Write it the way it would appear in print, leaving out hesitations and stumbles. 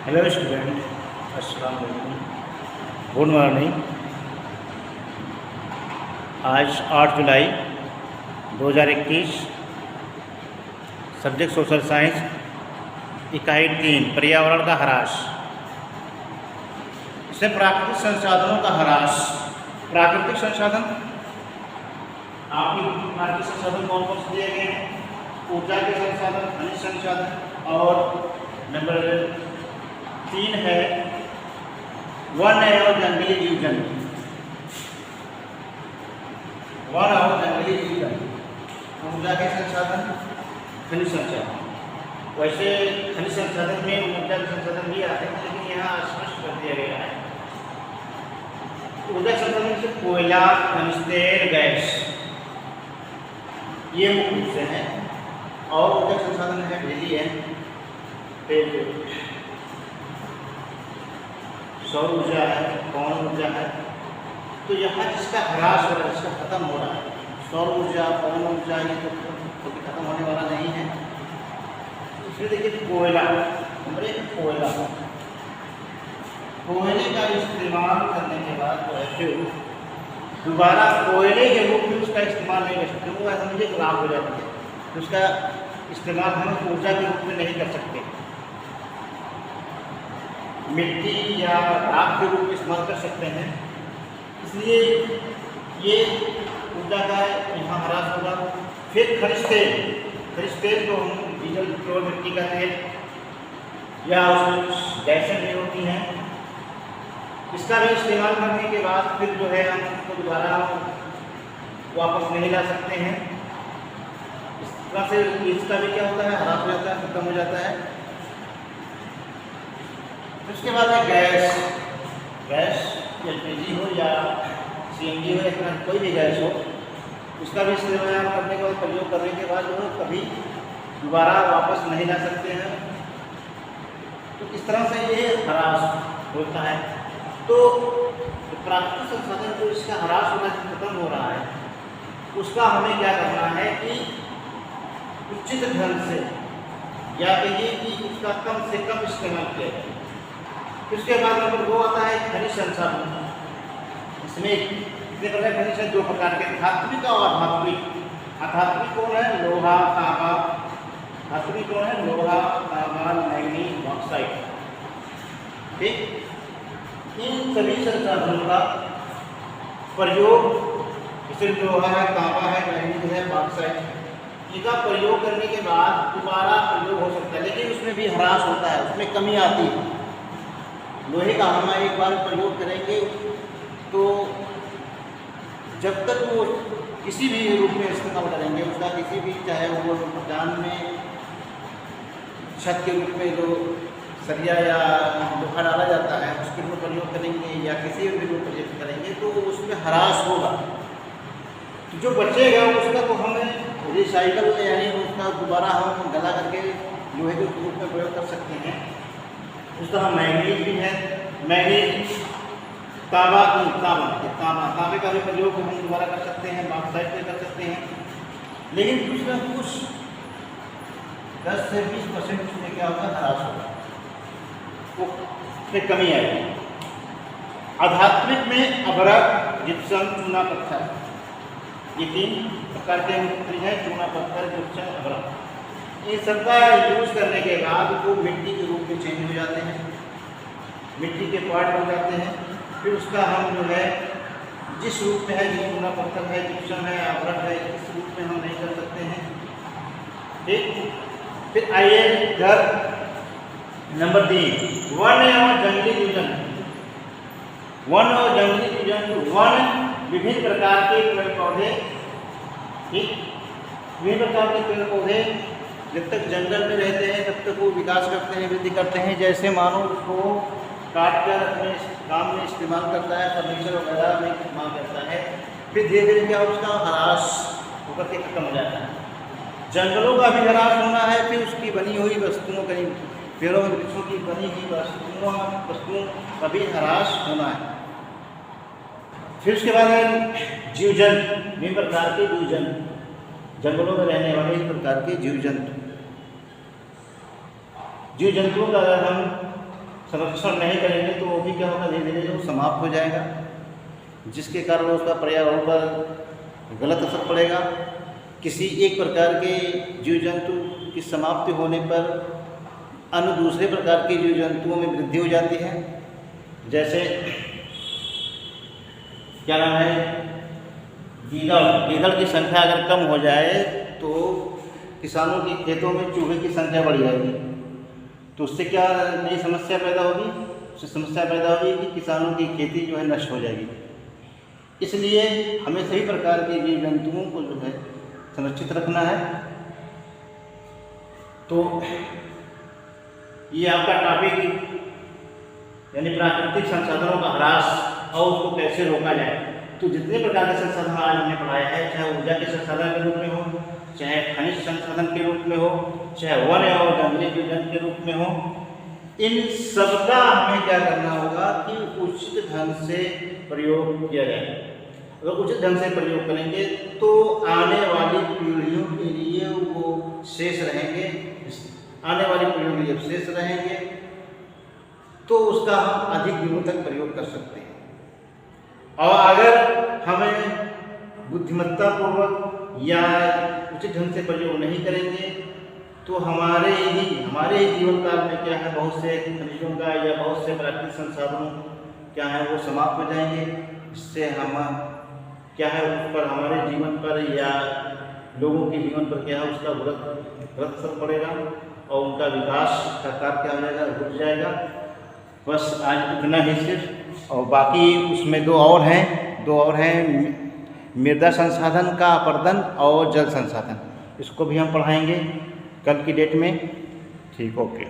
Hello student, अस्सलाम वालेकुम, good morning. आज 8 जुलाई 2021, सब्जेक्ट सोशल साइंस, इकाई 3 पर्यावरण का ह्रास। इसमें प्राकृतिक संसाधनों का ह्रास। प्राकृतिक संसाधन आपकी प्राकृतिक संसाधन कौन कौन से दिए गए हैं? ऊर्जा के संसाधन, खनिज संसाधन, और नंबर 3 है वन और जंगली जीव जंतु। वन और जंगली जीव जंतु, ऊर्जा के संसाधन, खनिज संसाधन। वैसे खनिज संसाधन में ऊर्जा के संसाधन भी आते हैं, लेकिन यहाँ स्पष्ट कर दिया गया है। ऊर्जा संसाधन से कोयला, खनिज तेल, गैस, ये मुख्य रूप से हैं। और ऊर्जा संसाधन है बिजली है, फिर सौर ऊर्जा है, पवन ऊर्जा है। तो यहाँ जिसका ह्रास हो रहा है, जिसका खत्म हो रहा है, सौर ऊर्जा, पवन ऊर्जा, ये तो कभी खत्म होने वाला नहीं है। इसमें देखिए कोयला, नंबर 1 कोयला। कोयले का इस्तेमाल करने के बाद जो है फिर दोबारा कोयले के रूप में उसका इस्तेमाल नहीं कर सकते, वो समझे खराब हो जाती है। तो उसका इस्तेमाल हम ऊर्जा के रूप में नहीं कर सकते। मिट्टी या राख के रूप में इस्तेमाल कर सकते हैं, इसलिए ये ऊर्जा का यहाँ ह्रास होगा। फिर खनिज तेल, खनिज तेल तो हम डीजल, पेट्रोल, मिट्टी का तेल या उसमें गैसें भी होती हैं, इसका भी इस्तेमाल करने के बाद फिर जो है हम उसको दोबारा वापस नहीं ला सकते हैं। इस तरह से इसका भी क्या होता है, ह्रास हो जाता है, खत्म हो जाता है। उसके बाद है गैस। गैस एलपीजी हो या सीएनजी हो या कोई भी गैस हो, उसका भी इस्तेमाल करने के बाद, प्रयोग करने के बाद जो है कभी दोबारा वापस नहीं ला सकते हैं। तो इस तरह से ये ह्रास होता है। तो प्राकृतिक संसाधन जो इसका ह्रास होना खत्म हो रहा है, उसका हमें क्या करना है कि उचित ढंग से, या कहिए कि उसका कम से कम इस्तेमाल किया जाए। उसके बाद नंबर 2 आता है खनिज संसाधन। इसमें कितने प्रकार के खनिज हैं? 2 प्रकार के, धात्विक और अधात्विक। अधात्विक कौन है? लोहा, तांबा। धात्विक कौन है? लोहा, तांबा, मैंगनीज, बॉक्साइट। ठीक, इन सभी संसाधनों का प्रयोग, जैसे लोहा है, तांबा है, मैंगनीज है, बॉक्साइट, इनका प्रयोग करने के बाद दोबारा प्रयोग हो सकता है, लेकिन उसमें भी ह्रास होता है, उसमें कमी आती है। लोहे का हम एक बार प्रयोग करेंगे तो जब तक वो किसी भी रूप में इस्तेमाल करेंगे, उसका किसी भी, चाहे वो मकान में छत के रूप में जो सरिया या लोहा डाला जाता है उसके रूप में प्रयोग करेंगे, या किसी भी रूप में प्रयोग करेंगे, तो उसमें ह्रास होगा। तो जो बचेगा उसका तो हमें रिसाइकल, यानी उसका दोबारा हम गला करके लोहे के रूप में प्रयोग कर सकते हैं। उस तरह मैंगनीज भी है। मैंगनीज, तांबे का भी प्रयोग हम दोबारा कर सकते हैं, बॉक्साइट पे कर सकते हैं, लेकिन कुछ ना कुछ 10 से 20% उसमें क्या होगा, ह्रास होगा, वो उसमें कमी आएगी। अधात्विक में अभ्रक, जिप्सम, चूना पत्थर, ये 3 प्रकार के हैं, चूना पत्थर, जिप्सम, अभ्रक। इन सबका यूज करने के बाद वो मिट्टी के रूप में चेंज हो जाते हैं, मिट्टी के पार्ट बन जाते हैं। फिर उसका हम जो है जिस रूप में है, जिस चूना पत्थर है, जिप्सम है, अभ्रक है, इस रूप में हम नहीं कर सकते हैं। ठीक, फिर आइए इधर नंबर 3, वन और जंगली जीव जंतु। वन और जंगली जीव जंतु, वन विभिन्न प्रकार के पेड़ पौधे, ठीक, विभिन्न प्रकार के पेड़ पौधे जब तक जंगल में रहते हैं तब तक वो विकास करते हैं, वृद्धि करते हैं। जैसे मानो उसको काट कर अपने काम में इस्तेमाल करता है, फर्नीचर वगैरह में इस्तेमाल करता है, फिर धीरे धीरे क्या उसका ह्रास होकर के खत्म हो जाता है। जंगलों का भी ह्रास होना है, फिर उसकी बनी हुई वस्तुओं, कहीं पेड़ों वृक्षों की बनी हुई वस्तुओं का भी ह्रास होना है। फिर उसके बाद है जीव जंतु, विभिन्न प्रकार के जीव जंतु, जंगलों में रहने वाले इस प्रकार के जीव जंतु। जीव जंतुओं का अगर हम संरक्षण नहीं करेंगे तो वो भी क्या होगा, धीरे धीरे जो समाप्त हो जाएगा, जिसके कारण उसका पर्यावरण पर गलत असर पड़ेगा। किसी एक प्रकार के जीव जंतु की समाप्ति होने पर अन्य दूसरे प्रकार के जीव जंतुओं में वृद्धि हो जाती है। जैसे क्या नाम है, गीदड़ की संख्या अगर कम हो जाए तो किसानों के खेतों में चूहे की संख्या बढ़ जाएगी, तो उससे क्या नई समस्या पैदा होगी, उससे समस्या पैदा होगी कि किसानों की खेती जो है नष्ट हो जाएगी। इसलिए हमें सभी प्रकार के जीव जंतुओं को जो है संरक्षित रखना है। तो ये आपका टॉपिक यानी प्राकृतिक संसाधनों का ह्रास और उसको कैसे रोका जाए। तो जितने प्रकार के संसाधन आज हमने पढ़ाया है, चाहे ऊर्जा के संसाधन के रूप में हो, चाहे खनिज संसाधन के रूप में हो, चाहे वन और जंगली जीव जंतु के रूप में हो, इन सबका हमें क्या करना होगा कि उचित ढंग से प्रयोग किया जाए। अगर उचित ढंग से प्रयोग करेंगे तो आने वाली पीढ़ियों के लिए वो शेष रहेंगे, आने वाली पीढ़ियों के लिए शेष रहेंगे, तो उसका हम अधिक दिनों तक प्रयोग कर सकते हैं। और अगर हमें बुद्धिमत्तापूर्वक या उचित ढंग से प्रयोग नहीं करेंगे तो हमारे ही जीवन काल में क्या है, बहुत से खनिजों का या बहुत से प्राकृतिक संसाधनों क्या है वो समाप्त हो जाएंगे। इससे हम क्या है उस पर, हमारे जीवन पर या लोगों के जीवन पर क्या है उसका गलत असर पड़ेगा और उनका विकास का कार्य क्या हो जाएगा, रुक जाएगा। बस आज इतना ही सिर्फ, और बाकी उसमें दो और हैं मृदा संसाधन का अपर्दन और जल संसाधन, इसको भी हम पढ़ाएंगे कल की डेट में। ठीक, ओके।